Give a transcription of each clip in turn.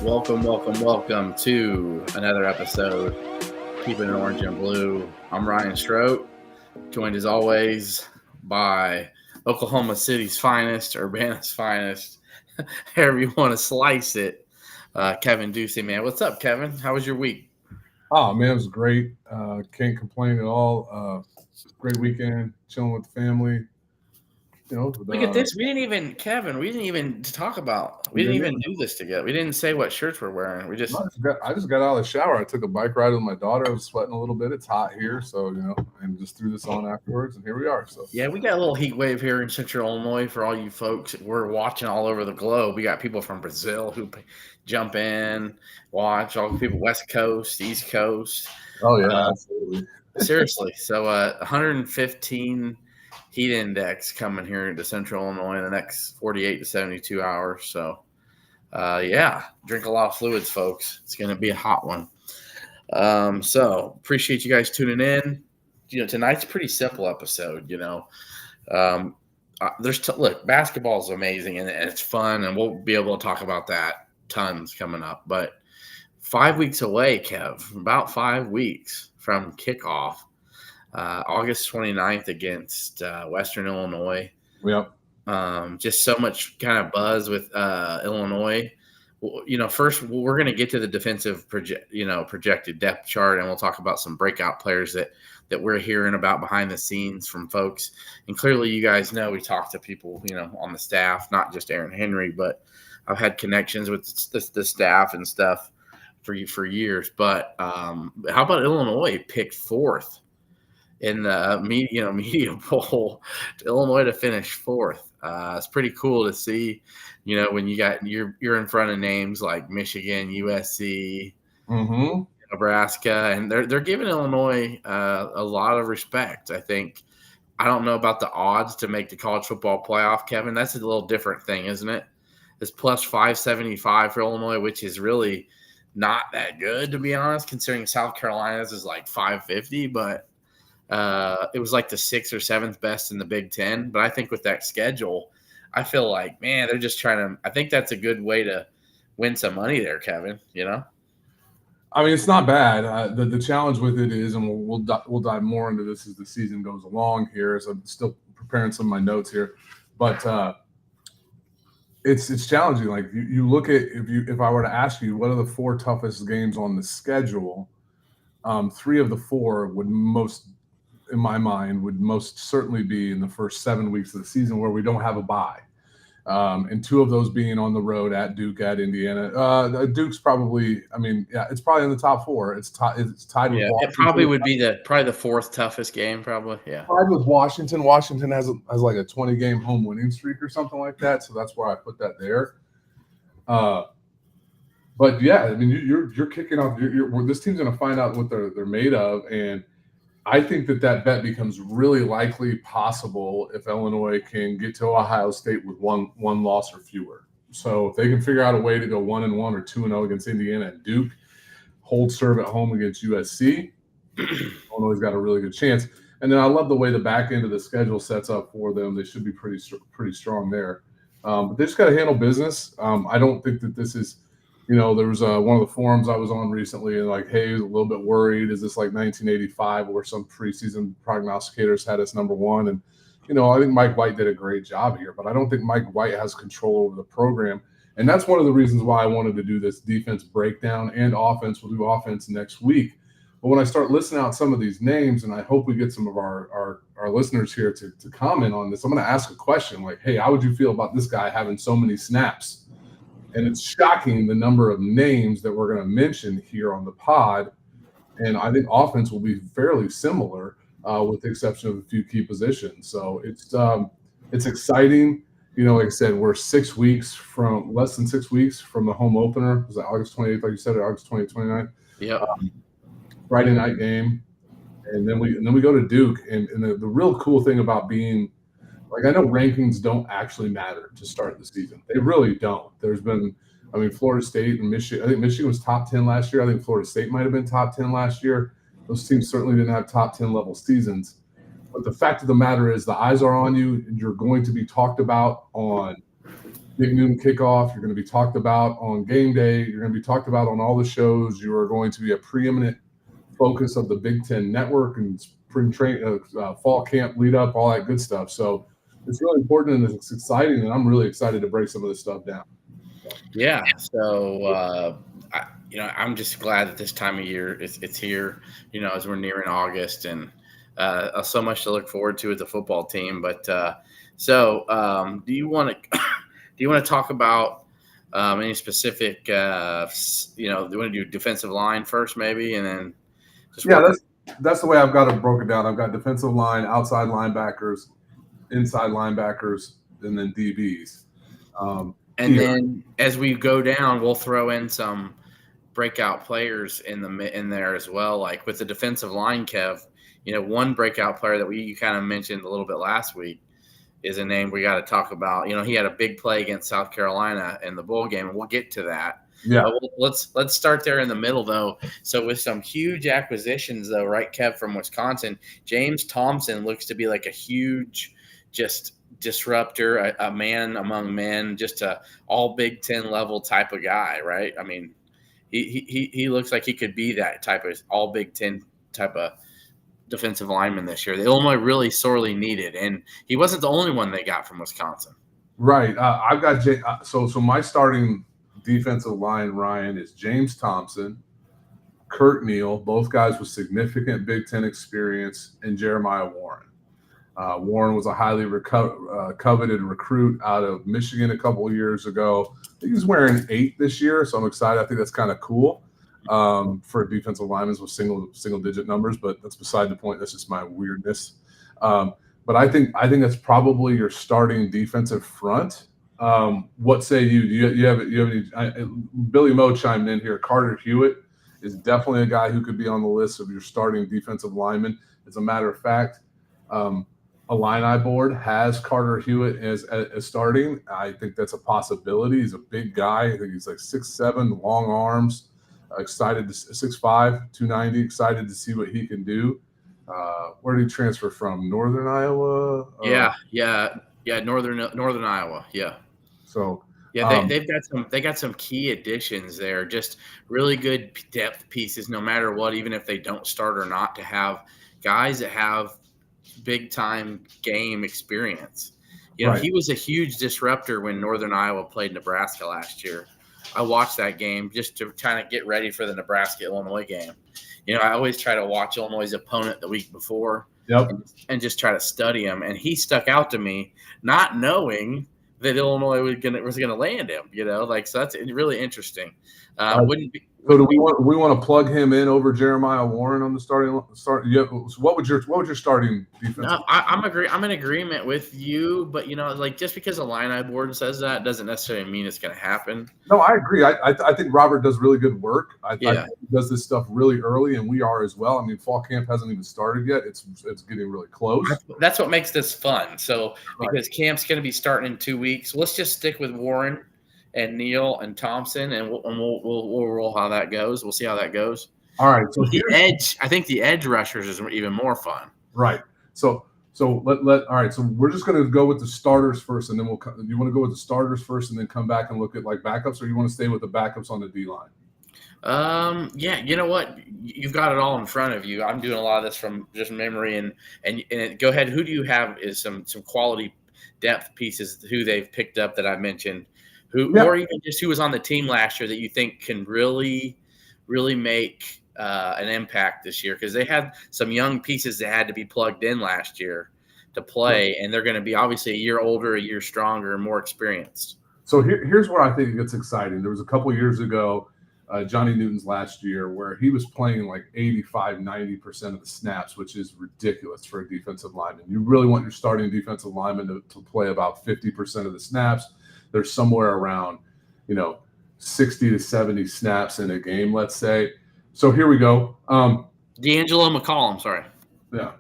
Welcome to another episode, Keeping It Orange and Blue. I'm Ryan Strout, joined as always by Oklahoma City's finest, Urbana's finest, however you want to slice it, Kevin Ducey, man. What's up, Kevin? How was your week? Oh man, it was great. Can't complain at all. Great weekend, chilling with the family. Look at this. We didn't even talk about, we didn't even do this together. We didn't say what shirts we're wearing. I just got out of the shower. I took a bike ride with my daughter. I was sweating a little bit. It's hot here, so and just threw this on afterwards, and here we are. So yeah, we got a little heat wave here in Central Illinois for all you folks. We're watching all over the globe. We got people from Brazil who jump in, watch. All the people West Coast, East Coast. Oh yeah, absolutely. Seriously. So 115 heat index coming here to Central Illinois in the next 48 to 72 hours. So drink a lot of fluids, folks. It's going to be a hot one. So appreciate you guys tuning in. Tonight's a pretty simple episode. Look, basketball is amazing and it's fun, and we'll be able to talk about that tons coming up. But 5 weeks away, Kev, about 5 weeks from kickoff, August 29th against Western Illinois. Yep. Just so much kind of buzz with Illinois. First we're going to get to the defensive projected depth chart, and we'll talk about some breakout players that we're hearing about behind the scenes from folks. And clearly, you guys know we talk to people, on the staff, not just Aaron Henry, but I've had connections with the staff and stuff for years. But how about Illinois picked fourth in the media poll? Illinois to finish fourth. It's pretty cool to see, when you're in front of names like Michigan, USC, Nebraska, and they're giving Illinois a lot of respect. I don't know about the odds to make the college football playoff, Kevin. That's a little different thing, isn't it? It's plus 575 for Illinois, which is really not that good, to be honest, considering South Carolina's is like 550, but it was like the 6th or 7th best in the Big Ten. But I think with that schedule, I feel like, man, they're just trying to – I think that's a good way to win some money there, Kevin, I mean, it's not bad. The challenge with it is, and we'll dive more into this as the season goes along here, as I'm still preparing some of my notes here. But it's challenging. Like you look at, if I were to ask you what are the 4 toughest games on the schedule, 3 of the 4 would most certainly be in the first 7 weeks of the season where we don't have a bye. And 2 of those being on the road at Duke, at Indiana. Duke's probably, it's probably in the top 4. It's tied with Washington. It probably would be the 4th toughest game, probably. Yeah. Tied with Washington. Washington has like a 20-game home winning streak or something like that. So that's where I put that there. But yeah, I mean, you're kicking off. This team's going to find out what they're made of, and I think that bet becomes really likely possible if Illinois can get to Ohio State with one loss or fewer. So if they can figure out a way to go 1-1 or 2-0 against Indiana and Duke, hold serve at home against USC, Illinois's got a really good chance. And then I love the way the back end of the schedule sets up for them. They should be pretty strong there. But they just got to handle business. I don't think that this is – there was one of the forums I was on recently, and like, hey, I was a little bit worried. Is this like 1985 where some preseason prognosticators had us number 1? And, I think Mike White did a great job here, but I don't think Mike White has control over the program. And that's one of the reasons why I wanted to do this defense breakdown and offense. We'll do offense next week. But when I start listing out some of these names, and I hope we get some of our listeners here to comment on this, I'm going to ask a question like, hey, how would you feel about this guy having so many snaps? And it's shocking the number of names that we're going to mention here on the pod. And I think offense will be fairly similar with the exception of a few key positions. So it's exciting. Like I said, we're less than 6 weeks from the home opener. Was that August 28th, like you said, or August 20th, 29th? Yeah. Friday night game. And then we go to Duke. And the real cool thing about being – like, I know rankings don't actually matter to start the season. They really don't. There's been, Florida State and Michigan. I think Michigan was top 10 last year. I think Florida State might have been top 10 last year. Those teams certainly didn't have top 10 level seasons. But the fact of the matter is the eyes are on you, and you're going to be talked about on Big noon kickoff. You're going to be talked about on game day. You're going to be talked about on all the shows. You are going to be a preeminent focus of the Big Ten Network and spring train, fall camp lead up, all that good stuff. So it's really important and it's exciting, and I'm really excited to break some of this stuff down. Yeah. So, I'm just glad that this time of year it's here. As we're nearing August, and so much to look forward to with the football team. But do you want to talk about any specific? Do you want to do defensive line first, maybe, and then just that's the way I've got it broken down. I've got defensive line, outside linebackers, inside linebackers, and then DBs. And then as we go down, we'll throw in some breakout players in there as well. Like with the defensive line, Kev, one breakout player that you kind of mentioned a little bit last week is a name we got to talk about. He had a big play against South Carolina in the bowl game, and we'll get to that. Yeah. But let's start there in the middle, though. So with some huge acquisitions, though, right, Kev, from Wisconsin, James Thompson looks to be like a huge just disruptor, a man among men, just a all Big Ten level type of guy, right? I mean, he looks like he could be that type of all Big Ten type of defensive lineman this year. The Illinois really sorely needed, and he wasn't the only one they got from Wisconsin. Right. I've got so my starting defensive line, Ryan, is James Thompson, Kurt Neal, both guys with significant Big Ten experience, and Jeremiah Warren. Warren was a highly coveted recruit out of Michigan a couple of years ago. I think he's wearing 8 this year, so I'm excited. I think that's kind of cool for defensive linemen with single digit numbers, but that's beside the point. That's just my weirdness. But I think that's probably your starting defensive front. What say you? Do you have any? Billy Moe chimed in here. Carter Hewitt is definitely a guy who could be on the list of your starting defensive linemen. As a matter of fact, Illini board has Carter Hewitt as starting. I think that's a possibility. He's a big guy. I think he's like 6'7", long arms. Excited to 6'5", 290. Excited to see what he can do. Where did he transfer from? Northern Iowa? Northern Iowa. Yeah. So they got some key additions there. Just really good depth pieces, no matter what, even if they don't start or not, to have guys that have big time game experience. Right. He was a huge disruptor when Northern Iowa played Nebraska last year. I watched that game just to kind of get ready for the Nebraska-Illinois game. I always try to watch Illinois' opponent the week before. Yep. And just try to study him. And he stuck out to me, not knowing that Illinois was gonna land him. So that's really interesting. So do we want to plug him in over Jeremiah Warren on the starting start? Yeah. So what would your starting defense? No, I'm in agreement with you, but just because a Illini board says that doesn't necessarily mean it's going to happen. No, I agree. I think Robert does really good work. I think he does this stuff really early, and we are as well. I mean, fall camp hasn't even started yet. It's getting really close. That's what makes this fun. So because camp's going to be starting in 2 weeks, let's just stick with Warren and Neal and Thompson, and we'll roll how that goes. We'll see how that goes. All right. So I think the edge rushers is even more fun. Right. So all right. So we're just going to go with the starters first, and then you want to go with the starters first, and then come back and look at like backups, or you want to stay with the backups on the D line? Yeah. You know what? You've got it all in front of you. I'm doing a lot of this from just memory, and go ahead. Who do you have is some quality depth pieces who they've picked up that I mentioned? Or even just who was on the team last year that you think can really, really make an impact this year? Because they had some young pieces that had to be plugged in last year to play, and they're going to be obviously a year older, a year stronger, more experienced. So here's where I think it gets exciting. There was a couple years ago, Johnny Newton's last year, where he was playing like 85-90% of the snaps, which is ridiculous for a defensive lineman. You really want your starting defensive lineman to play about 50% of the snaps. There's somewhere around, 60 to 70 snaps in a game, let's say. So here we go. D'Angelo McCollum, sorry. Yeah.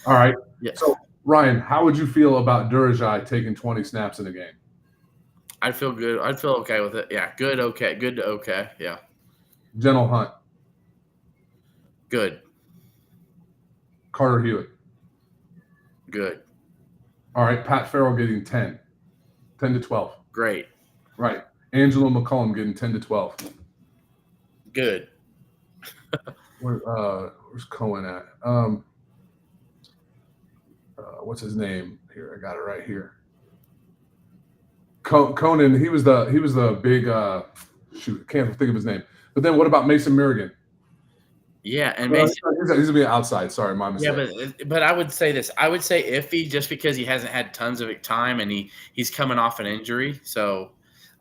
All right. Yes. So, Ryan, how would you feel about Durajai taking 20 snaps in a game? I'd feel good. I'd feel okay with it. Yeah, good, okay. Good to okay, yeah. Gentle Hunt. Good. Carter Hewitt. Good. All right, Pat Farrell getting 10 to 12. Great. Right. Angelo McCollum getting 10 to 12. Good. Where's Cohen at? What's his name? Here, I got it right here. Conan. He was the big shoot. I can't think of his name. But then what about Mason Milligan? Yeah, and Well, Mason. he's gonna be outside. Sorry, my Yeah, mistake. but I would say this. I would say iffy just because he hasn't had tons of time and he's coming off an injury. So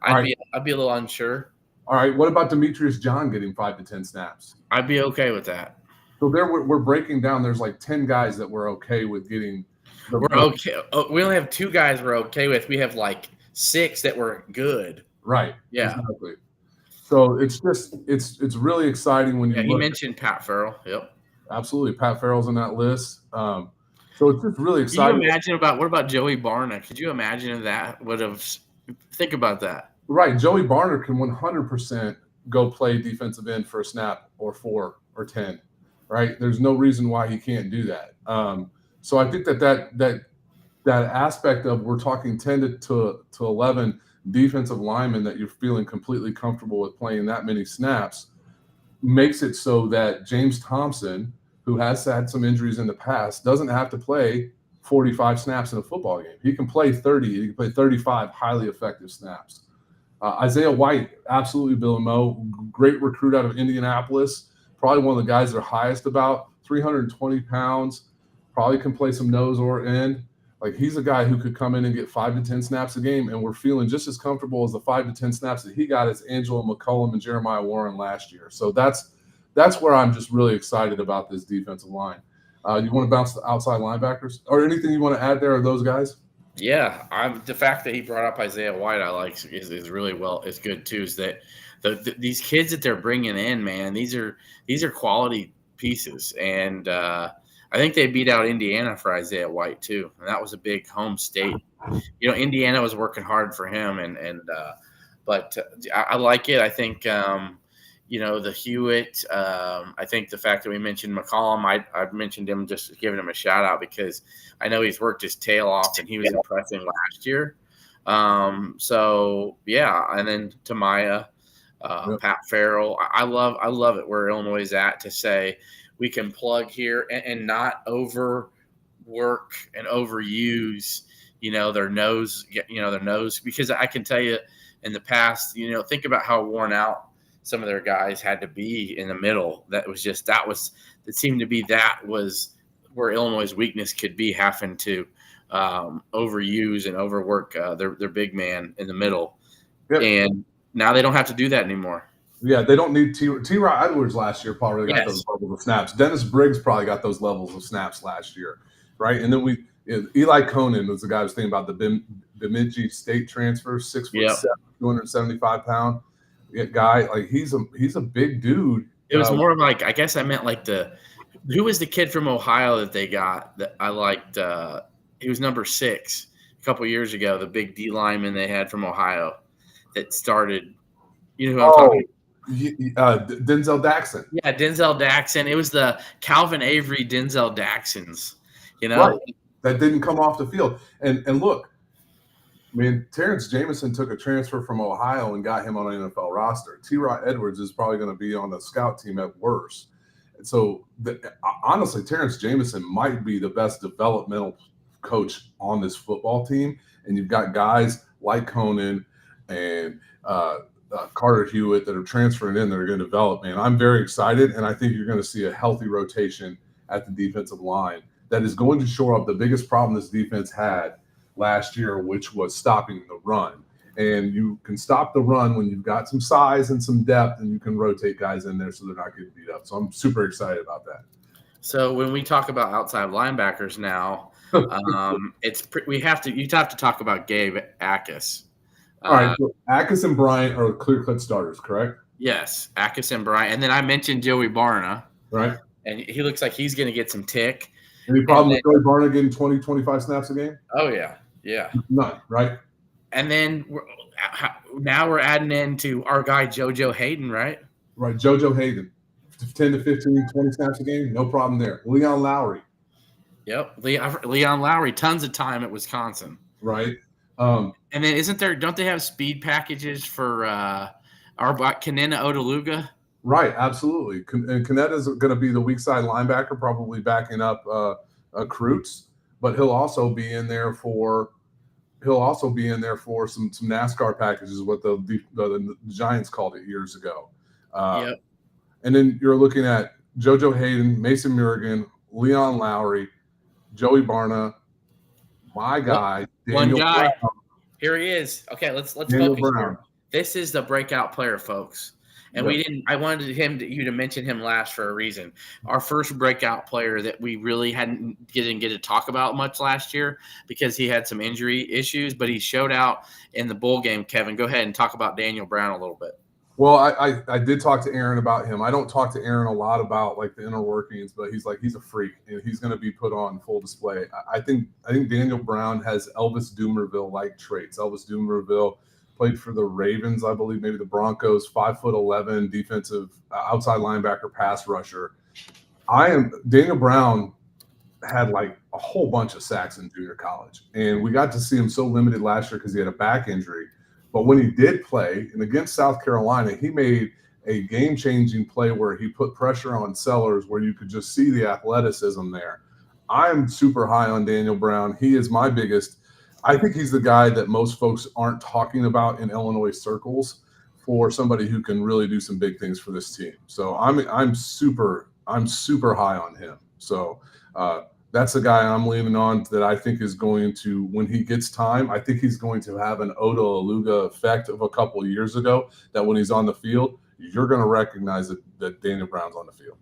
All right. I'd be a little unsure. All right. What about Demetrius John getting 5 to 10 snaps? I'd be okay with that. So there we're breaking down. There's like 10 guys that we're okay with getting. We're okay. We only have 2 guys we're okay with. We have like 6 that were good. Right. Yeah. Exactly. So it's just it's really exciting when you look. He mentioned Pat Farrell. Yep. Absolutely, Pat Farrell's on that list. So it's just really exciting. Can you imagine what about Joey Barna? Could you imagine if that would have? Think about that. Right, Joey Barner can 100% go play defensive end for a snap or 4 or 10. Right, there's no reason why he can't do that. So I think that aspect of we're talking 10 to 11 defensive linemen that you're feeling completely comfortable with playing that many snaps makes it so that James Thompson, who has had some injuries in the past, doesn't have to play 45 snaps in a football game. He can play 30. He can play 35 highly effective snaps. Isaiah White, absolutely, Bill and Mo, great recruit out of Indianapolis. Probably one of the guys they're highest about, 320 pounds, probably can play some nose or end. Like, he's a guy who could come in and get 5 to 10 snaps a game, and we're feeling just as comfortable as the 5 to 10 snaps that he got as Angelo McCollum and Jeremiah Warren last year. So that's where I'm just really excited about this defensive line. You want to bounce the outside linebackers or anything you want to add there? Are those guys? Yeah, the fact that he brought up Isaiah White, I like is really is good too. Is that these kids that they're bringing in, man? These are quality pieces, and I think they beat out Indiana for Isaiah White too, and that was a big home state. Indiana was working hard for him, but I like it. I think the Hewitt. I think the fact that we mentioned McCollum, I've mentioned him, just giving him a shout out because I know he's worked his tail off and he was impressing last year. So yeah, and then Tamaya, Pat Farrell. I love it where Illinois is at to say we can plug here and not overwork and overuse, their nose, because I can tell you in the past, think about how worn out some of their guys had to be in the middle. It seemed to be that was where Illinois' weakness could be, having to overuse and overwork their big man in the middle. Yep. And now they don't have to do that anymore. Yeah, they don't need T-Rod Edwards last year probably got those levels of snaps. Dennis Briggs probably got those levels of snaps last year, right? And then Eli Conan was the guy I was thinking about, the Bemidji State transfer, 6'7", 275-pound guy. Like he's a big dude. It was more of like, I guess I meant like who was the kid from Ohio that they got that I liked? He was number 6 a couple years ago. The big D lineman they had from Ohio that started. You know who I'm talking about? Denzel Daxon. Yeah, Denzel Daxon. It was the Calvin Avery Denzel Daxons, right. That didn't come off the field. And look, I mean, Terrence Jamison took a transfer from Ohio and got him on an NFL roster. T-Rod Edwards is probably going to be on the scout team at worst. And so, honestly, Terrence Jamison might be the best developmental coach on this football team. And you've got guys like Conan and Carter Hewitt that are transferring in that are going to develop, man. I'm very excited, and I think you're going to see a healthy rotation at the defensive line that is going to shore up the biggest problem this defense had last year, which was stopping the run. And you can stop the run when you've got some size and some depth, and you can rotate guys in there so they're not getting beat up. So I'm super excited about that. So when we talk about outside linebackers now, you have to talk about Gabe Akis. All right, so Akis and Bryant are clear-cut starters, correct? Yes, Akis and Bryant. And then I mentioned Joey Barna. Right. And he looks like he's going to get some tick. Any problem with Joey Barna getting 20, 25 snaps a game? Oh, yeah. Yeah. None, right? And then now we're adding into our guy JoJo Hayden, right? Right, JoJo Hayden. 10 to 15, 20 snaps a game, no problem there. Leon Lowry. Yep, Leon Lowry, tons of time at Wisconsin. Right. And then don't they have speed packages for our Kanena Odeluga? Right, absolutely. And Knet is going to be the weak side linebacker, probably backing up Kreutz, but he'll also be in there for some NASCAR packages, what the Giants called it years ago. Yep. And then you're looking at JoJo Hayden, Mason Murigan, Leon Lowry, Joey Barna, my guy, Daniel Brown. Brown. Here he is. Okay, let's Daniel focus Brown. here. This is the breakout player, folks. And we didn't. I wanted you to mention him last for a reason. Our first breakout player that we really didn't get to talk about much last year because he had some injury issues, but he showed out in the bowl game. Kevin, go ahead and talk about Daniel Brown a little bit. Well, I did talk to Aaron about him. I don't talk to Aaron a lot about like the inner workings, but he's a freak and he's going to be put on full display. I think Daniel Brown has Elvis Dumerville like traits. Elvis Dumerville played for the Ravens, I believe, maybe the Broncos. 5'11" defensive outside linebacker, pass rusher. Daniel Brown had like a whole bunch of sacks in junior college, and we got to see him so limited last year because he had a back injury. But when he did play, and against South Carolina, he made a game-changing play where he put pressure on Sellers where you could just see the athleticism there. I'm super high on Daniel Brown. He is my biggest. I think he's the guy that most folks aren't talking about in Illinois circles for somebody who can really do some big things for this team. So I'm super high on him. So that's the guy I'm leaning on that I think is going to, when he gets time, I think he's going to have an Oda Aluga effect of a couple of years ago, that when he's on the field, you're going to recognize that Daniel Brown's on the field.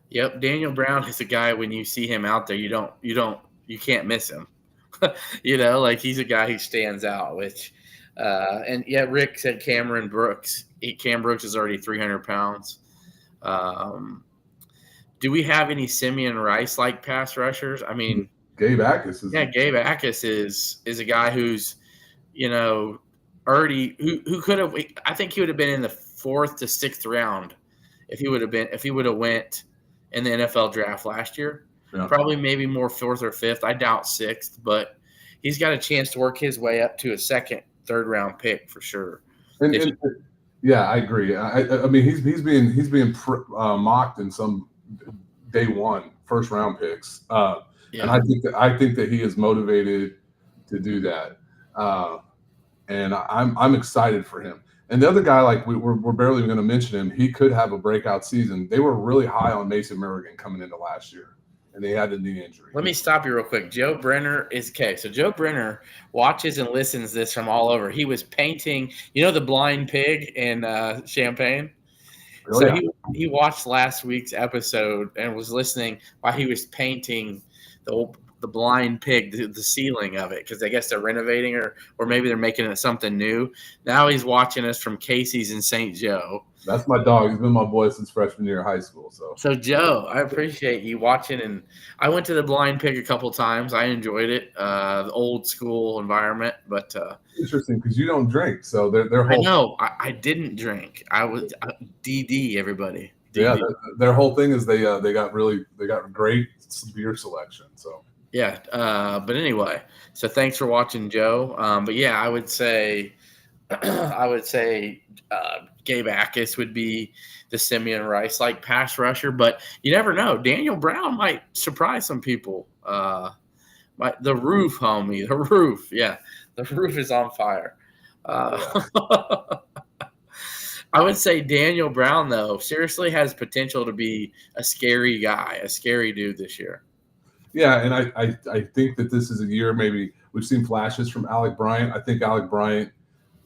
Yep. Daniel Brown is a guy, when you see him out there, you can't miss him. Like he's a guy who stands out, which, and yeah, Rick said Cameron Brooks. Cam Brooks is already 300 pounds. Do we have any Simeon Rice like pass rushers? I mean, Gabe Akis is. Yeah, Gabe Akis is a guy who's, already who could have. I think he would have been in the 4th to 6th round if he would have went in the NFL draft last year. Yeah. Probably maybe more 4th or 5th. I doubt 6th, but he's got a chance to work his way up to a 2nd, 3rd round pick for sure. Yeah, I agree. I mean, he's being mocked in some day one 1st round picks, and I think that he is motivated to do that, and I'm excited for him. And the other guy, like we're barely going to mention him, he could have a breakout season. They were really high on Mason Murigan coming into last year, and they had a knee injury. Let me stop you real quick. Joe Brenner is okay. So Joe Brenner watches and listens this from all over. He was painting, the blind pig in Champaign. Oh, so yeah. He watched last week's episode and was listening while he was painting the blind pig, the ceiling of it, because I guess they're renovating or maybe they're making it something new. Now he's watching us from Casey's in St. Joe. That's my dog. He's been my boy since freshman year of high school. So Joe, I appreciate you watching, and I went to the blind pig a couple times. I enjoyed it, the old school environment, but interesting because you don't drink, so their whole. I know I didn't drink. I was DD everybody. DD. Yeah, their whole thing is they got great beer selection. So. Yeah, but anyway, so thanks for watching, Joe. But yeah, I would say Gabe Akis would be the Simeon Rice like pass rusher, but you never know. Daniel Brown might surprise some people. The roof, homie, the roof. Yeah, the roof is on fire. I would say Daniel Brown, though, seriously has potential to be a scary guy, a scary dude this year. Yeah, and I think that this is a year, maybe we've seen flashes from Alec Bryant. I think Alec Bryant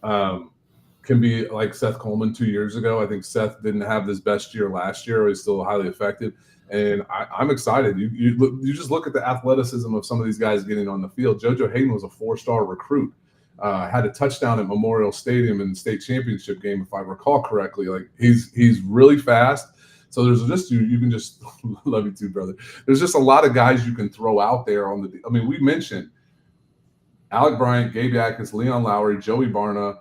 can be like Seth Coleman 2 years ago. I think Seth didn't have his best year last year. He's still highly effective. And I'm excited. You just look at the athleticism of some of these guys getting on the field. JoJo Hayden was a 4-star recruit, had a touchdown at Memorial Stadium in the state championship game, if I recall correctly. Like he's really fast. So there's just you can just love you too, brother. There's just a lot of guys you can throw out there on the. I mean, we mentioned Alec Bryant, Gabe Akis, Leon Lowry, Joey Barna,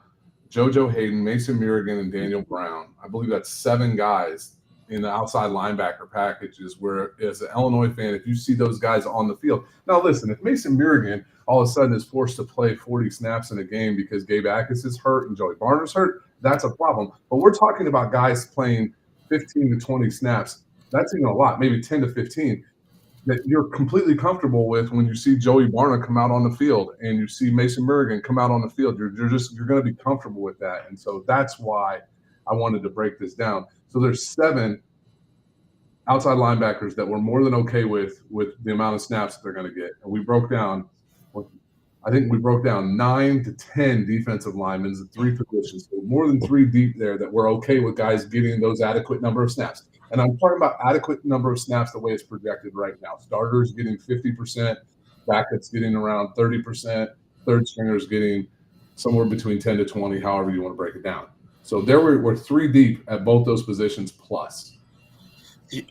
JoJo Hayden, Mason Murigan, and Daniel Brown. I believe that's 7 guys in the outside linebacker packages, where as an Illinois fan, if you see those guys on the field. Now, listen, if Mason Murigan all of a sudden is forced to play 40 snaps in a game because Gabe Akis is hurt and Joey Barner's hurt, that's a problem. But we're talking about guys playing 15 to 20 snaps. That's even a lot, maybe 10 to 15, that you're completely comfortable with when you see Joey Barner come out on the field and you see Mason Murigan come out on the field. You're going to be comfortable with that. And so that's why I wanted to break this down. So there's 7 outside linebackers that we're more than okay with the amount of snaps that they're going to get. And we broke down, I think we broke down 9 to 10 defensive linemen at 3 positions. So more than 3 deep there that we're okay with guys getting those adequate number of snaps. And I'm talking about adequate number of snaps the way it's projected right now. Starters getting 50%, backups getting around 30%, third stringers getting somewhere between 10 to 20, however you want to break it down. So there we're 3 deep at both those positions plus.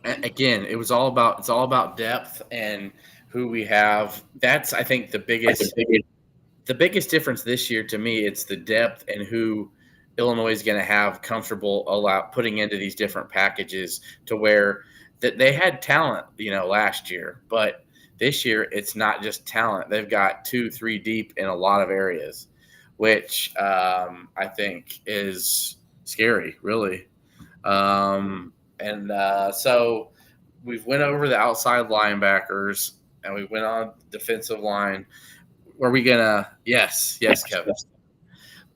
Again, it's all about depth and who we have. That's, I think, the biggest difference this year to me. It's the depth and who Illinois is going to have comfortable putting into these different packages, to where that they had talent, last year, but this year it's not just talent. They've got 2-3 deep in a lot of areas, which I think is scary, really. So we've went over the outside linebackers and we went on defensive line. Are we gonna? Yes, Kevin.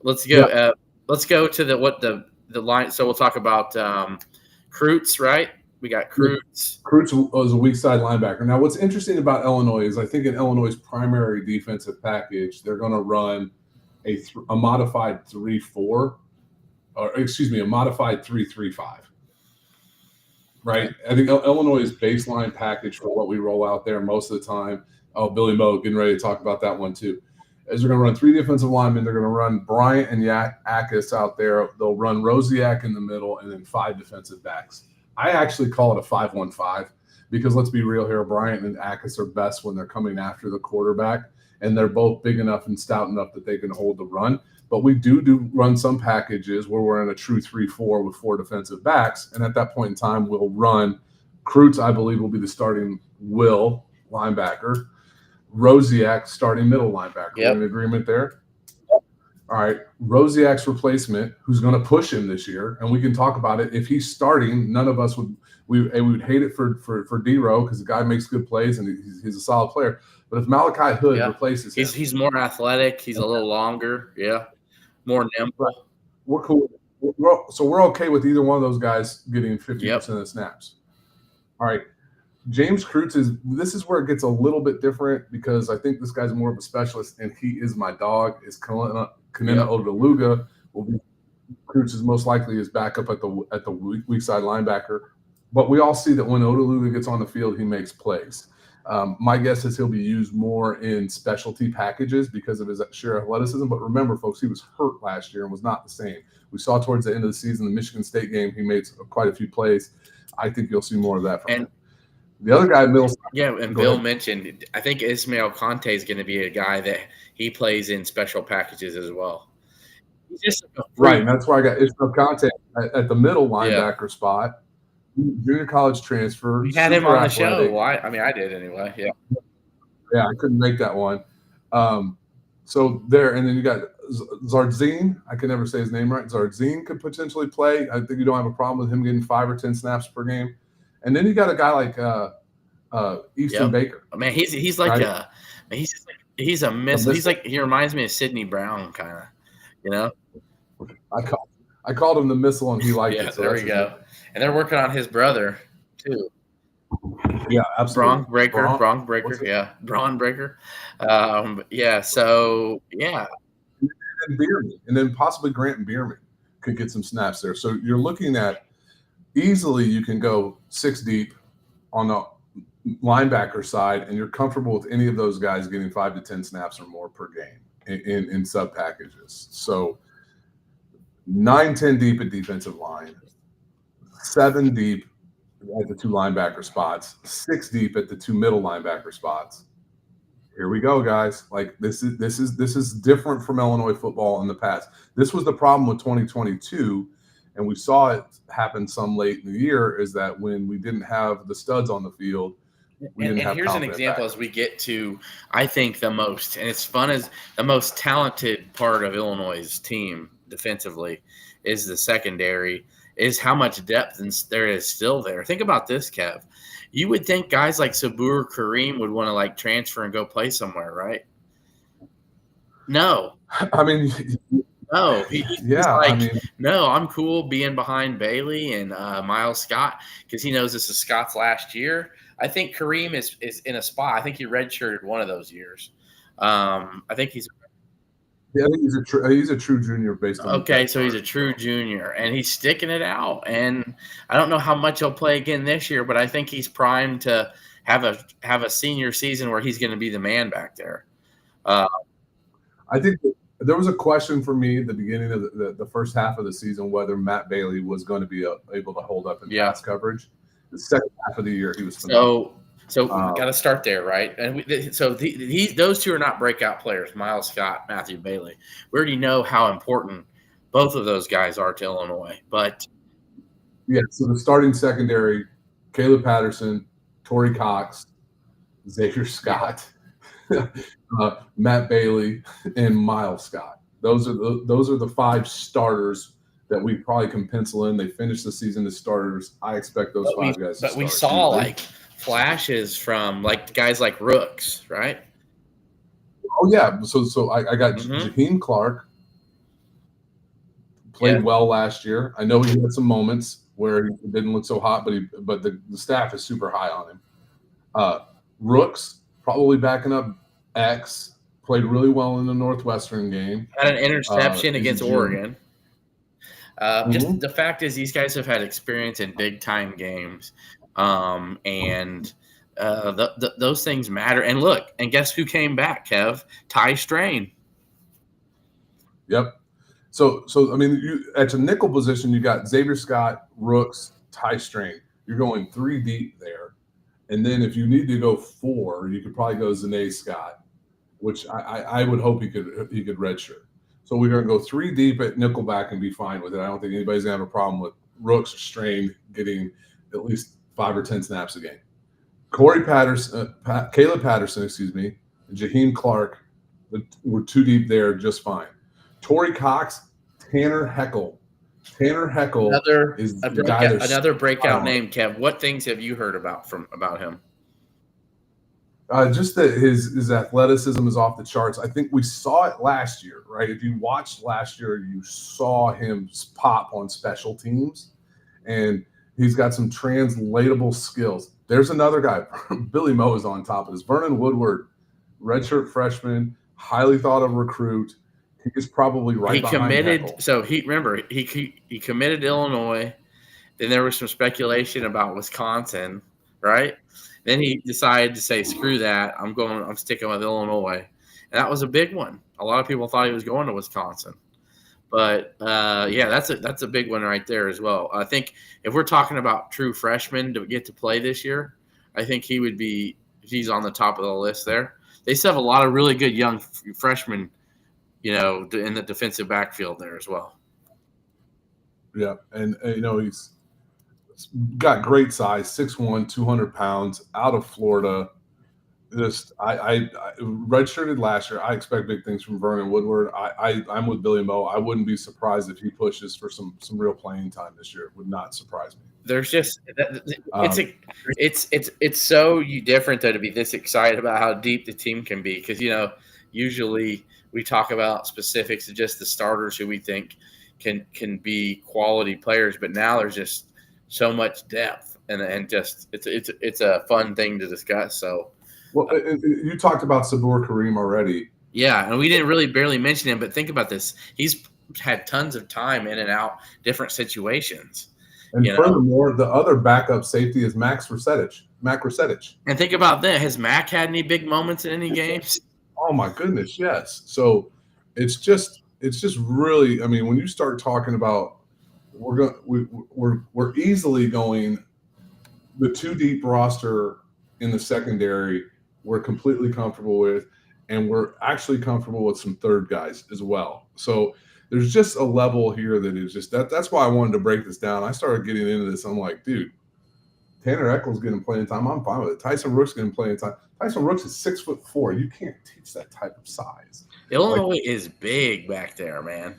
Let's go. Yeah. Let's go to the line. So we'll talk about Kreutz, right? We got Kreutz. Kreutz was a weak side linebacker. Now, what's interesting about Illinois is I think in Illinois' primary defensive package, they're going to run a modified 3-4, a modified 3-3-5. Right? I think Illinois' baseline package for what we roll out there most of the time. Oh, Billy Moe getting ready to talk about that one too. Is they're going to run 3 defensive linemen. They're going to run Bryant and Akis out there. They'll run Rosiak in the middle, and then 5 defensive backs. I actually call it a 5-1-5 because let's be real here. Bryant and Akis are best when they're coming after the quarterback, and they're both big enough and stout enough that they can hold the run. But we do run some packages where we're in a true 3-4 with 4 defensive backs, and at that point in time, we'll run Kreutz, I believe, will be the starting will linebacker. Rosiak starting middle linebacker. Yep. We're in agreement there? All right. Rosiak's replacement, who's going to push him this year, and we can talk about it. If he's starting, none of us would hate it for D-Row because the guy makes good plays and he's a solid player. But if Malachi Hood replaces him, he's more athletic. He's a little longer. Yeah, more nimble. We're cool. We're okay with either one of those guys getting 50% of the snaps. All right. James Kreutz this is where it gets a little bit different because I think this guy's more of a specialist, and he is my dog. Is Kanena Odeluga will be Kreutz is most likely his backup at the weak side linebacker. But we all see that when Odeluga gets on the field, he makes plays. My guess is he'll be used more in specialty packages because of his sheer athleticism. But remember, folks, he was hurt last year and was not the same. We saw towards the end of the season, the Michigan State game, he made quite a few plays. I think you'll see more of that from him. The other guy, Bill mentioned, I think Ismail Conte is going to be a guy that he plays in special packages as well. He's just right, and that's why I got Ismail Conte at the middle linebacker spot. Junior college transfer. We had him on the show. Why? I mean, I did anyway. Yeah, I couldn't make that one. So there, and then you got Zardzine. I can never say his name right. Zardzine could potentially play. I think you don't have a problem with him getting 5 or 10 snaps per game. And then you got a guy like Easton Baker. Man, he's like right? He's a missile. He reminds me of Sidney Brown, kind of. I called him the missile, and he liked it. So there we go. And they're working on his brother too. Yeah, absolutely. Braun Breaker. Yeah, Braun Breaker. So yeah. And Bierman, and then possibly Grant Bierman could get some snaps there. So you're looking at easily you can go 6 deep on the linebacker side, and you're comfortable with any of those guys getting 5 to 10 snaps or more per game in sub packages. So 9-10 deep at defensive line, 7 deep at the 2 linebacker spots, 6 deep at the 2 middle linebacker spots. Here we go, guys. Like this is different from Illinois football in the past. This was the problem with 2022 And we saw it happen some late in the year, is that when we didn't have the studs on the field, we didn't And have here's an confident example as backups. we get to, I think, the most, and it's fun as the most talented part of Illinois' team defensively is the secondary, is how much depth there is still there. Think about this, Kev. You would think guys like Sabur Kareem would want to like transfer and go play somewhere, right? No, I mean, no, he's yeah, I like, mean, no, I'm cool being behind Bailey and Miles Scott because he knows this is Scott's last year. I think Kareem is in a spot. I think he redshirted one of those years. I think he's yeah, I think he's a true junior based on the okay. depth So he's a chart. true junior, and he's sticking it out. And I don't know how much he'll play again this year, but I think he's primed to have a senior season where he's going to be the man back there. I think there was a question for me at the beginning of the first half of the season whether Matt Bailey was going to be able to hold up in pass coverage. The second half of the year, he was phenomenal. So we got to start there, right? And those two are not breakout players, Miles Scott, Matthew Bailey. We already know how important both of those guys are to Illinois. But yeah, so the starting secondary: Caleb Patterson, Torrey Cox, Xavier Scott, Matt Bailey, and Miles Scott. Those are the five starters that we probably can pencil in. They finished the season as starters. I expect those five guys to start. But we saw like flashes from like guys like Rooks, right? Oh yeah, so I got Jaheim Clark, played well last year. I know he had some moments where he didn't look so hot, but the staff is super high on him. Rooks probably backing up X, played really well in the Northwestern game. Had an interception against Oregon. Just the fact is, these guys have had experience in big time games, and those things matter. And look, and guess who came back, Kev? Ty Strain. Yep. So I mean, at your nickel position, you got Xavier Scott, Rooks, Ty Strain. You're going 3 deep there, and then if you need to go 4, you could probably go Zane Scott, which I would hope he could redshirt. So we're going to go 3 deep at nickelback and be fine with it. I don't think anybody's going to have a problem with Rooks or Strain getting at least 5 or 10 snaps a game. Caleb Patterson, and Jaheim Clark, we're 2 deep there just fine. Torrey Cox, Tanner Heckel. Is another breakout name, Kev. What things have you heard about him? Just that his athleticism is off the charts. I think we saw it last year, right? If you watched last year, you saw him pop on special teams, and he's got some translatable skills. There's another guy, Billy Moe is on top of this. Vernon Woodward, redshirt freshman, highly thought of recruit. He is probably right behind Heckel. So he committed to Illinois. Then there was some speculation about Wisconsin, right? Then he decided to say, "Screw that! I'm sticking with Illinois," and that was a big one. A lot of people thought he was going to Wisconsin, but yeah, that's a big one right there as well. I think if we're talking about true freshmen to get to play this year, I think he's on the top of the list there. They still have a lot of really good young freshmen, in the defensive backfield there as well. Yeah, and he's got great size, 6'1", 200 pounds, out of Florida. Just I redshirted last year. I expect big things from Vernon Woodward. I'm with Billy Moe. I wouldn't be surprised if he pushes for some real playing time this year. It would not surprise me. There's just it's so different though to be this excited about how deep the team can be, because usually we talk about specifics of just the starters who we think can be quality players, but now there's just so much depth and just it's a fun thing to discuss. So, well, you talked about Sabur Kareem already. Yeah, and we didn't barely mention him, but think about this: he's had tons of time in and out, different situations. And furthermore, the other backup safety is Mac Resetich. And think about that: has Mac had any big moments in any games? Oh my goodness, yes. So it's just really. I mean, when you start talking about we're easily going the 2 deep roster in the secondary. We're completely comfortable with, and we're actually comfortable with some third guys as well. So there's just a level here that is just that's why I wanted to break this down. I started getting into this. I'm like, dude, Tanner Eccles getting playing time. I'm fine with it. Tyson Rooks getting playing time. Tyson Rooks is 6'4". You can't teach that type of size. Illinois is big back there, man.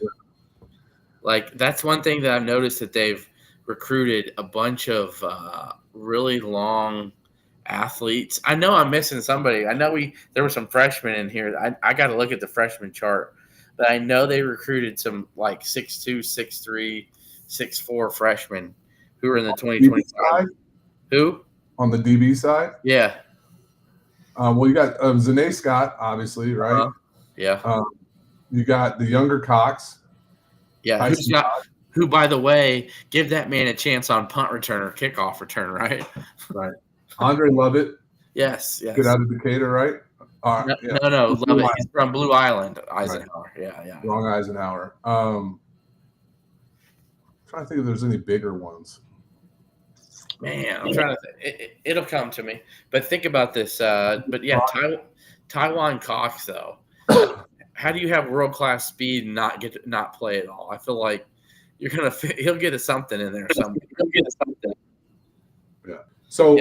Like, that's one thing that I've noticed, that they've recruited a bunch of really long athletes. I know I'm missing somebody. I know there were some freshmen in here. I got to look at the freshman chart, but I know they recruited some like 6'2", 6'3", 6'4" freshmen who were in the 2025. Who? On the DB side? Yeah. Well, you got Zane Scott, obviously, right? Yeah. You got the younger Cox. Yeah. Who, by the way, give that man a chance on punt return or kickoff return, right? Right. Andre Lovett. Yes. Get out of Decatur, right? No. Lovett. He's from Blue Island, Eisenhower. Right. Yeah. Wrong Eisenhower. I'm trying to think if there's any bigger ones. Man, I'm trying to think. It'll come to me. But think about this. But yeah, Taiwan Cox, though. How do you have world-class speed and not play at all? I feel like he'll get something in there. He'll get something. Yeah. So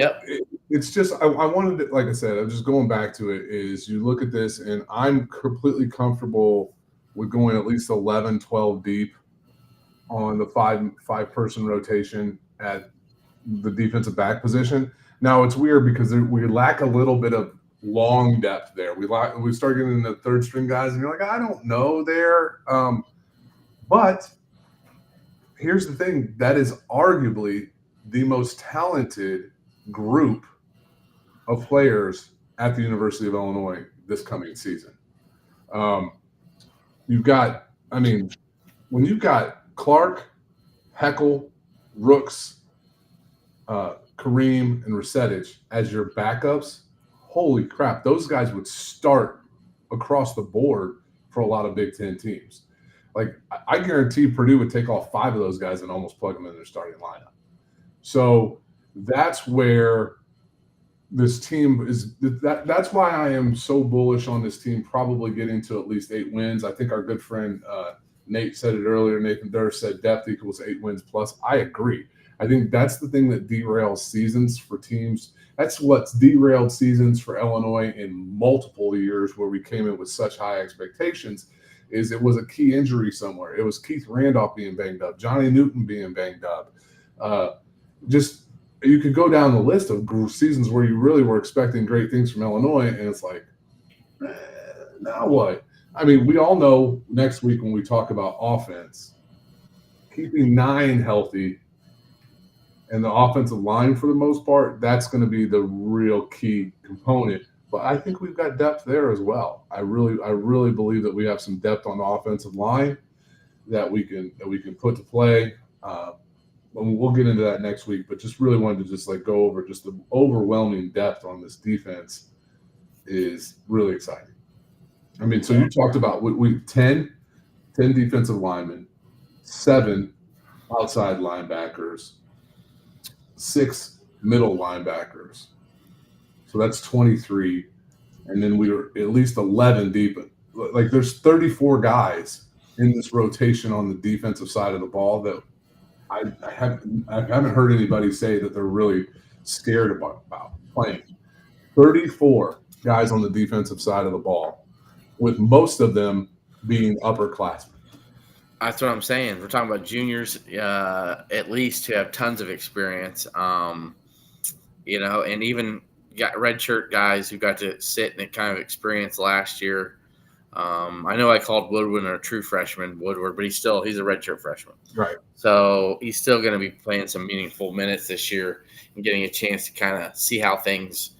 it's just I wanted to, like I said, I'm just going back to it. Is you look at this, and I'm completely comfortable with going at least 11, 12 deep on the five-person rotation at the defensive back position. Now it's weird because we lack a little bit of long depth there. We start getting into third string guys, and you're like, I don't know there. But here's the thing: that is arguably the most talented group of players at the University of Illinois this coming season. You've got, when you've got Clark, Heckle, Rooks, Kareem, and Resetich as your backups, holy crap, those guys would start across the board for a lot of Big Ten teams. Like, I guarantee Purdue would take all 5 of those guys and almost plug them in their starting lineup. So that's where this team is. That's why I am so bullish on this team probably getting to at least 8 wins. I think our good friend Nate said it earlier. Nathan Durr said depth equals 8 wins plus. I agree. I think that's the thing that derails seasons for teams. That's what's derailed seasons for Illinois in multiple years where we came in with such high expectations. Is it was a key injury somewhere. It was Keith Randolph being banged up, Johnny Newton being banged up. Just you could go down the list of seasons where you really were expecting great things from Illinois, and it's like, now what? We all know next week when we talk about offense, keeping 9 healthy and the offensive line for the most part, that's going to be the real key component. But I think we've got depth there as well. I really believe that we have some depth on the offensive line that we can put to play. We'll get into that next week, but just really wanted to just go over just the overwhelming depth on this defense is really exciting. So you talked about we 10 defensive linemen, 7 outside linebackers, 6 middle linebackers. So that's 23. And then we were at least 11 deep. Like, there's 34 guys in this rotation on the defensive side of the ball that I haven't heard anybody say that they're really scared about playing. 34 guys on the defensive side of the ball, with most of them being upperclassmen. That's what I'm saying. We're talking about juniors, at least, who have tons of experience. And even got redshirt guys who got to sit and kind of experience last year. I know I called Woodward a true freshman, but he's a redshirt freshman. Right. So he's still going to be playing some meaningful minutes this year and getting a chance to kind of see how things,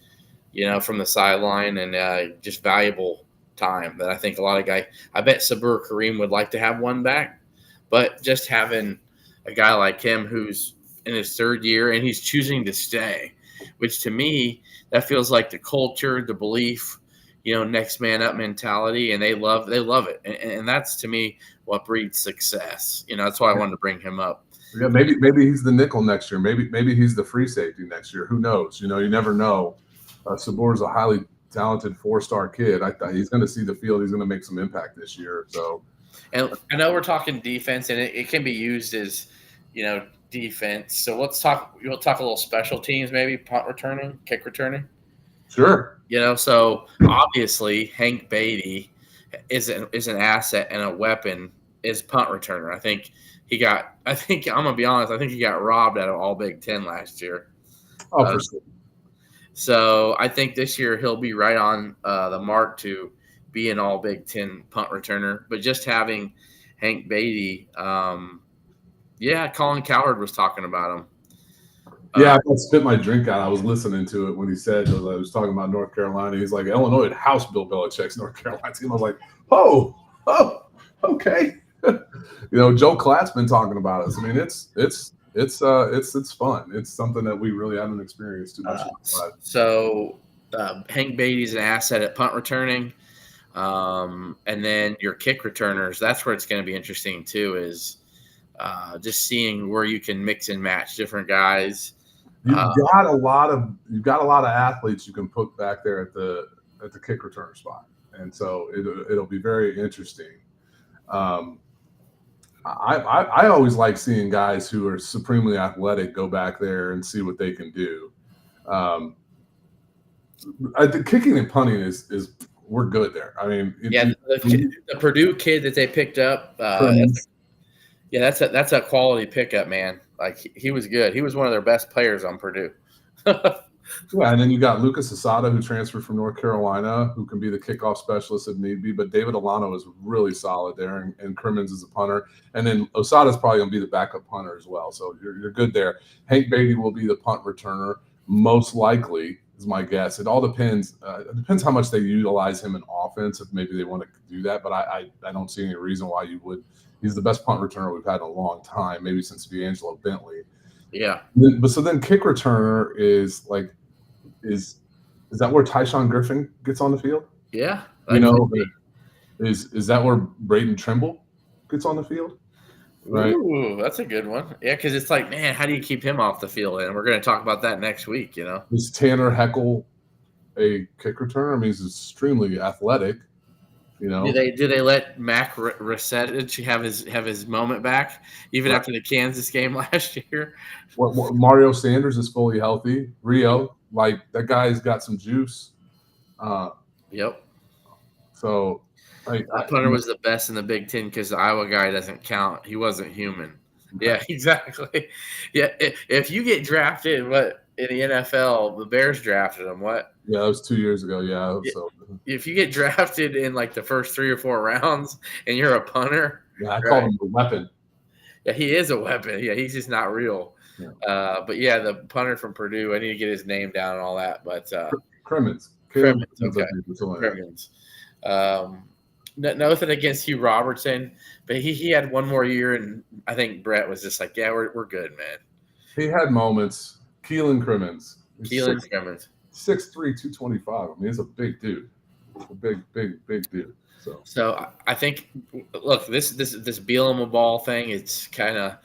from the sideline, and just valuable time that I think a lot of guys – I bet Sabur Kareem would like to have one back, but just having a guy like him who's in his 3rd year and he's choosing to stay, which to me, that feels like the culture, the belief – next man up mentality, and they love it. And that's, to me, what breeds success. That's why I wanted to bring him up. Yeah, maybe he's the nickel next year. Maybe he's the free safety next year. Who knows? You never know. Sabor is a highly talented 4-star kid. I thought he's going to see the field. He's going to make some impact this year. So And I know we're talking defense, and it can be used as, defense. So we'll talk a little special teams, maybe punt returning, kick returning. Sure. So obviously Hank Beatty is an asset and a weapon as punt returner. I think I'm gonna be honest. I think he got robbed out of all Big Ten last year. Oh, for sure. So I think this year he'll be right on the mark to be an all Big Ten punt returner. But just having Hank Beatty, Colin Cowherd was talking about him. Yeah, I spit my drink out. I was listening to it when he said, I was talking about North Carolina. He's like, Illinois would house Bill Belichick's North Carolina team. I was like, oh, okay. Joe Klatt's been talking about us. I mean, it's fun. It's something that we really haven't experienced too much. So Hank Beatty's an asset at punt returning. And then your kick returners, that's where it's going to be interesting too, is just seeing where you can mix and match different guys. You've got a lot of athletes you can put back there at the kick returner spot, and so it'll be very interesting. I always like seeing guys who are supremely athletic go back there and see what they can do. I think kicking and punting is we're good there. I mean, the Purdue kid that they picked up, that's a quality pickup, man. Like he was good. He was one of their best players on Purdue. Yeah, and then you got Lucas Asada, who transferred from North Carolina, who can be the kickoff specialist if need be. But David Alano is really solid there, and Crimmins is a punter. And then Osada's probably going to be the backup punter as well. So you're good there. Hank Beatty will be the punt returner, most likely, is my guess. It all depends. It depends how much they utilize him in offense, if maybe they want to do that. But I don't see any reason why you would. He's the best punt returner we've had in a long time, maybe since D'Angelo Bentley. Yeah. But so then kick returner is like, is that where Tyshawn Griffin gets on the field? Yeah. Is that where Braden Trimble gets on the field? Right. Ooh, that's a good one. Yeah, because it's like, man, how do you keep him off the field? And we're going to talk about that next week. Is Tanner Heckel a kick returner? I mean, he's extremely athletic. Do they let Mac Resetich have his moment back even after the Kansas game last year? What Mario Sanders is fully healthy. Rio, like that guy's got some juice. Yep. So that punter was the best in the Big Ten because the Iowa guy doesn't count. He wasn't human. Yeah, exactly. Yeah, if you get drafted, in the NFL, the Bears drafted him. What? Yeah, that was 2 years ago. Yeah. So if you get drafted in like the first 3 or 4 rounds and you're a punter, I call him a weapon. Yeah, he is a weapon. Yeah, he's just not real. Yeah. But yeah, the punter from Purdue, I need to get his name down and all that. But Crimmins. Okay. Crimmins. Nothing against Hugh Robertson, but he had one more year, and I think Brett was just like, yeah, we're good, man. He had moments. Keelan Crimmins. 6'3", 225. I mean, he's a big dude. A big dude. So I think, look, this Bielema ball thing, it's kind of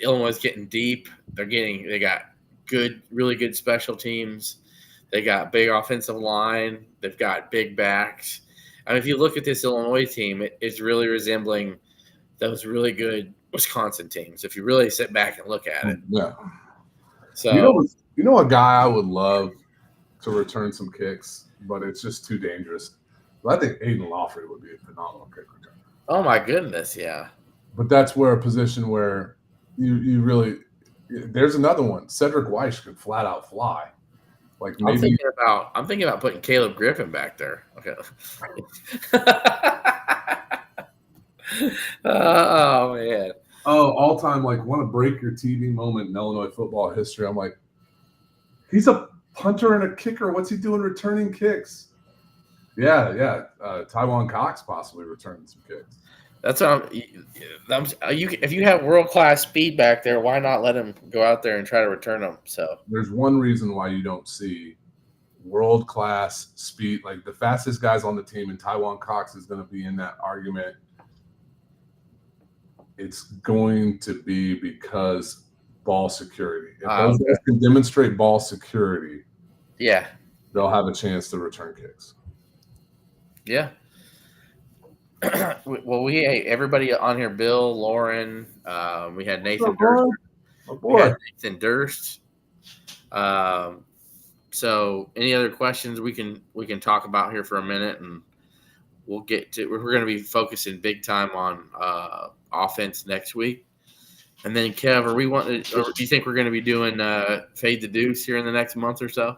Illinois is getting deep. They got really good special teams. They got big offensive line. They've got big backs. I mean, if you look at this Illinois team, it's really resembling those really good Wisconsin teams. If you really sit back and look at it. Yeah. So you know a guy I would love to return some kicks, but it's just too dangerous. But I think Aiden Lawford would be a phenomenal kick returner. Oh my goodness, yeah. But that's where a position where you really there's another one. Cedric Weiss could flat out fly. Like maybe I'm thinking about putting Caleb Griffin back there. Okay. Oh man. Oh, all time like want to break your TV moment in Illinois football history. I'm like, he's a punter and a kicker. What's he doing returning kicks? Yeah. Taiwan Cox possibly returning some kicks. That's what if you have world-class speed back there, why not let him go out there and try to return them? So there's one reason why you don't see world-class speed, like the fastest guys on the team, and Taiwan Cox is going to be in that argument. It's going to be because ball security. If those guys can demonstrate ball security, yeah, they'll have a chance to return kicks. Yeah. Well, we had everybody on here: Bill, Lauren. We had What's Nathan up, Durst. boy? Oh We had boy. Nathan Durst. Um, so, any other questions we can talk about here for a minute, and we'll get to. We're going to be focusing big time on offense next week. And then, Kev, or do you think we're going to be doing Fade the Deuce here in the next month or so?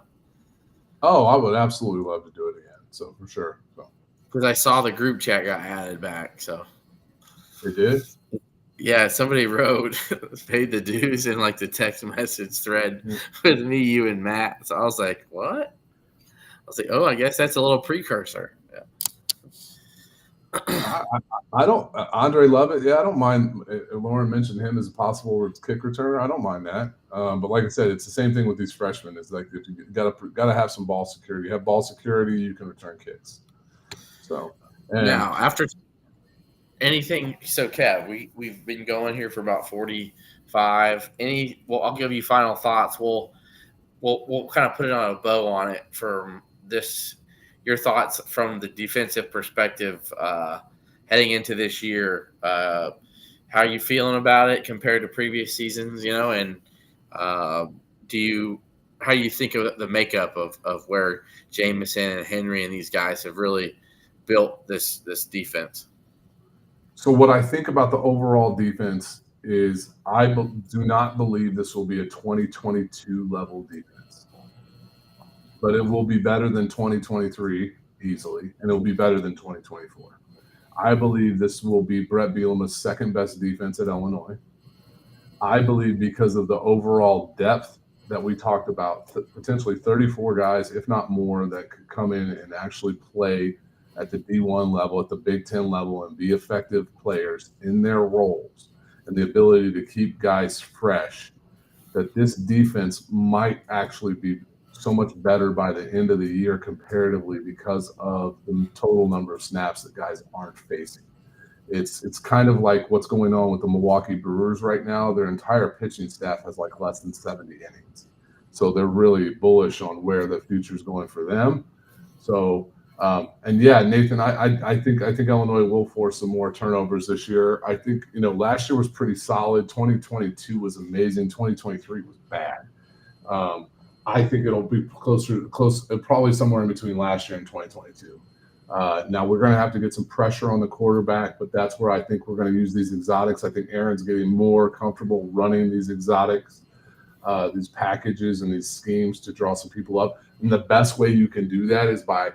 Oh, I would absolutely love to do it again. So for sure. So Because I saw the group chat got added back. So, they did. yeah, somebody wrote Fade the Deuce in like the text message thread with me, you, and Matt. So I was like, what? I was like, oh, I guess that's a little precursor. Yeah. I don't. Andre Lovett. Yeah, I don't mind. Lauren mentioned him as a possible kick returner. I don't mind that. But like I said, it's the same thing with these freshmen. It's like if you gotta have some ball security. You have ball security, you can return kicks. So Now, after anything, so Kev, we've been going here for about 45. Well, I'll give you final thoughts. We'll kind of put it on a bow on it for this. Your thoughts from the defensive perspective heading into this year. How are you feeling about it compared to previous seasons? And do you how you think of the makeup of where Jameson and Henry and these guys have really built this defense? So what I think about the overall defense is do not believe this will be a 2022 level defense, but it will be better than 2023 easily, and it will be better than 2024. I believe this will be Brett Bielema's second best defense at Illinois. I believe because of the overall depth that we talked about, potentially 34 guys, if not more, that could come in and actually play at the D1 level, at the Big Ten level, and be effective players in their roles, and the ability to keep guys fresh, that this defense might actually be so much better by the end of the year comparatively because of the total number of snaps that guys aren't facing. It's kind of like what's going on with the Milwaukee Brewers right now. Their entire pitching staff has like less than 70 innings. So they're really bullish on where the future is going for them. So and yeah, Nathan, I think Illinois will force some more turnovers this year. I think last year was pretty solid. 2022 was amazing. 2023 was bad. I think it'll be close, probably somewhere in between last year and 2022. Now we're going to have to get some pressure on the quarterback, but that's where I think we're going to use these exotics. I think Aaron's getting more comfortable running these exotics, these packages and these schemes to draw some people up. And the best way you can do that is by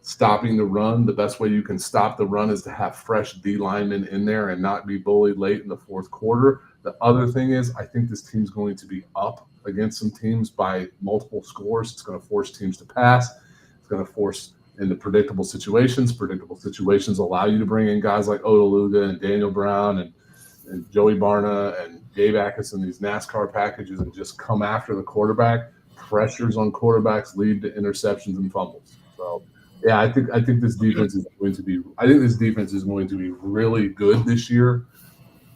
stopping the run. The best way you can stop the run is to have fresh D linemen in there and not be bullied late in the fourth quarter. The other thing is I think this team's going to be up against some teams by multiple scores. It's going to force teams to pass. It's going to force into predictable situations. Predictable situations allow you to bring in guys like Odaluga and Daniel Brown and Joey Barna and Gabe Atkinson, these NASCAR packages, and just come after the quarterback. Pressures on quarterbacks lead to interceptions and fumbles. So yeah, I think this defense is going to be. I think this defense is going to be really good this year,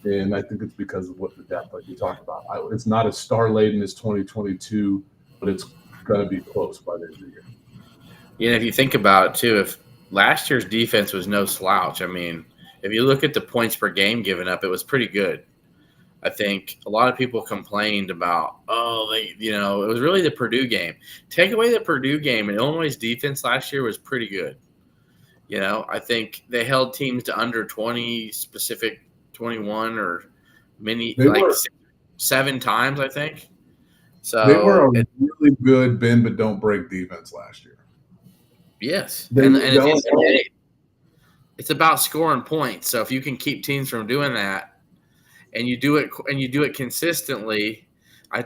and I think it's because of what the depth, like we talked about. It's not as star laden as 2022, but it's going to be close by the end of the year. If you think about it too, if last year's defense was no slouch, I mean, if you look at the points per game given up, it was pretty good. I think a lot of people complained about, it was really the Purdue game. Take away the Purdue game, and Illinois' defense last year was pretty good. I think they held teams to under 20, specific 21 or seven times, I think. So they were a really good bend but don't break defense last year. Yes, it's about scoring points. So if you can keep teams from doing that, and you do it consistently,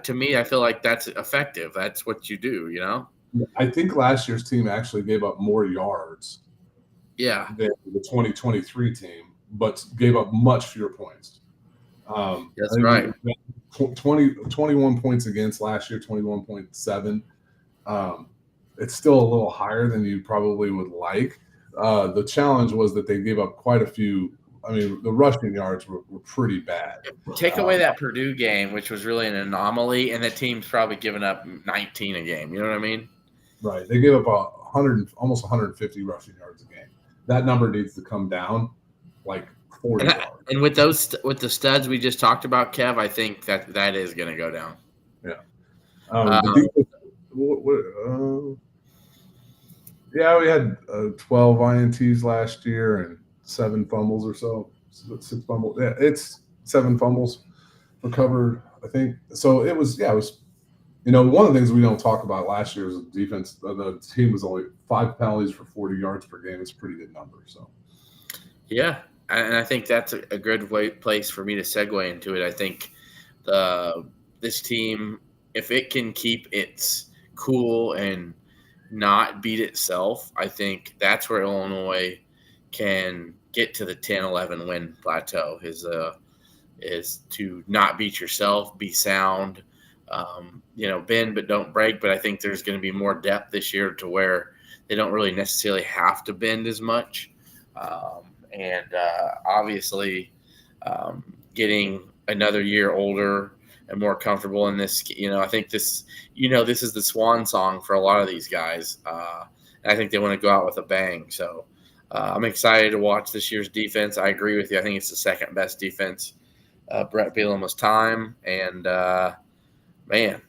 to me, I feel like that's effective. That's what you do. I think last year's team actually gave up more yards. Yeah, than the 2023 team, but gave up much fewer points. That's right. 21 points against last year, 21.7. It's still a little higher than you probably would like. The challenge was that they gave up quite a few. I mean, the rushing yards were pretty bad. Take away that Purdue game, which was really an anomaly, and the team's probably given up 19 a game. You know what I mean? Right. They gave up almost 150 rushing yards a game. that number needs to come down like 40 yards. And with the studs we just talked about, Kev, I think that is going to go down. Yeah. Um, The defense, yeah, we had 12 INTs last year and 7 fumbles or so. 6 fumbles. Yeah, it's 7 fumbles recovered, I think. So it was, one of the things we don't talk about last year was the defense. The team was only 5 penalties for 40 yards per game. It's a pretty good number. So, yeah, and I think that's a good place for me to segue into it. I think this team, if it can keep its cool and not beat itself, I think that's where Illinois can get to the 10-11 win plateau is to not beat yourself, be sound, bend but don't break. But I think there's going to be more depth this year to where they don't really necessarily have to bend as much. Obviously, getting another year older and more comfortable in this, I think this is the swan song for a lot of these guys. And I think they want to go out with a bang. So I'm excited to watch this year's defense. I agree with you. I think it's the second best defense Brett Bielema's time. And, man,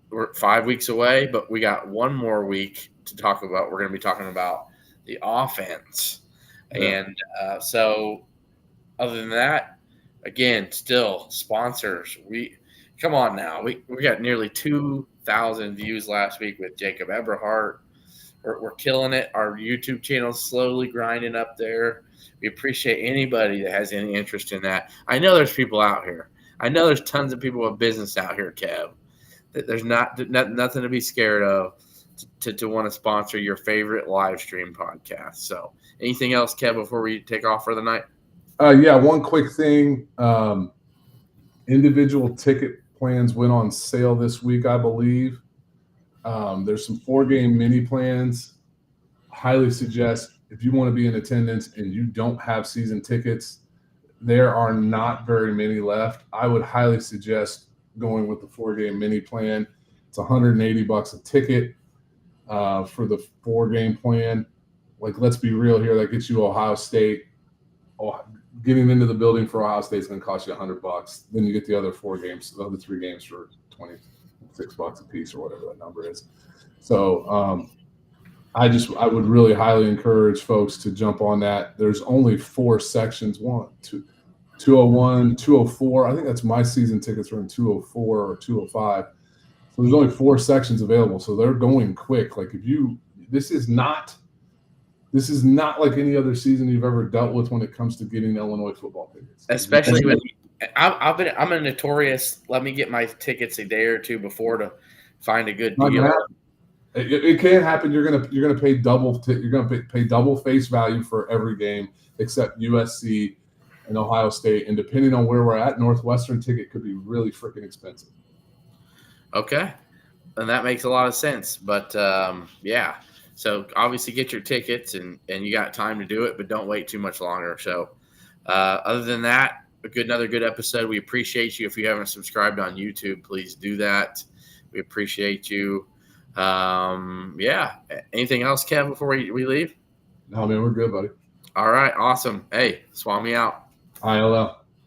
we're 5 weeks away, but we got one more week to talk about. We're going to be talking about the offense. Yeah. And so other than that, again, still sponsors. Come on now. We got nearly 2,000 views last week with Jacob Eberhardt. We're killing it. Our YouTube channel's slowly grinding up there. We appreciate anybody that has any interest in that. I know there's people out here. I know there's tons of people with business out here, Kev. There's nothing to be scared of to want to sponsor your favorite live stream podcast. So anything else, Kev, before we take off for the night? Yeah, one quick thing. Individual ticket plans went on sale this week, I believe. There's some 4-game mini plans. Highly suggest if you want to be in attendance and you don't have season tickets, there are not very many left. I would highly suggest going with the 4-game mini plan. It's $180 a ticket for the 4-game plan. Like, let's be real here. That gets you Ohio State. Getting into the building for Ohio State is going to cost you $100. Then you get the other 4 games, the other 3 games for $26 a piece or whatever that number is. So I would really highly encourage folks to jump on that. There's only 4 sections, 201, 204. I think that's my season tickets are in 204 or 205. So there's only 4 sections available. So they're going quick. Like this is not like any other season you've ever dealt with when it comes to getting Illinois football tickets. Especially when I'm a notorious. Let me get my tickets a day or two before to find a good deal. It can happen. You're gonna pay double. You're gonna pay double face value for every game except USC and Ohio State. And depending on where we're at, Northwestern ticket could be really freaking expensive. Okay, and that makes a lot of sense. But yeah. So obviously get your tickets and you got time to do it, but don't wait too much longer. So other than that, another good episode. We appreciate you. If you haven't subscribed on YouTube, please do that. We appreciate you. Yeah. Anything else, Kev, before we leave? No, man, we're good, buddy. All right. Awesome. Hey, Swami out. ILL.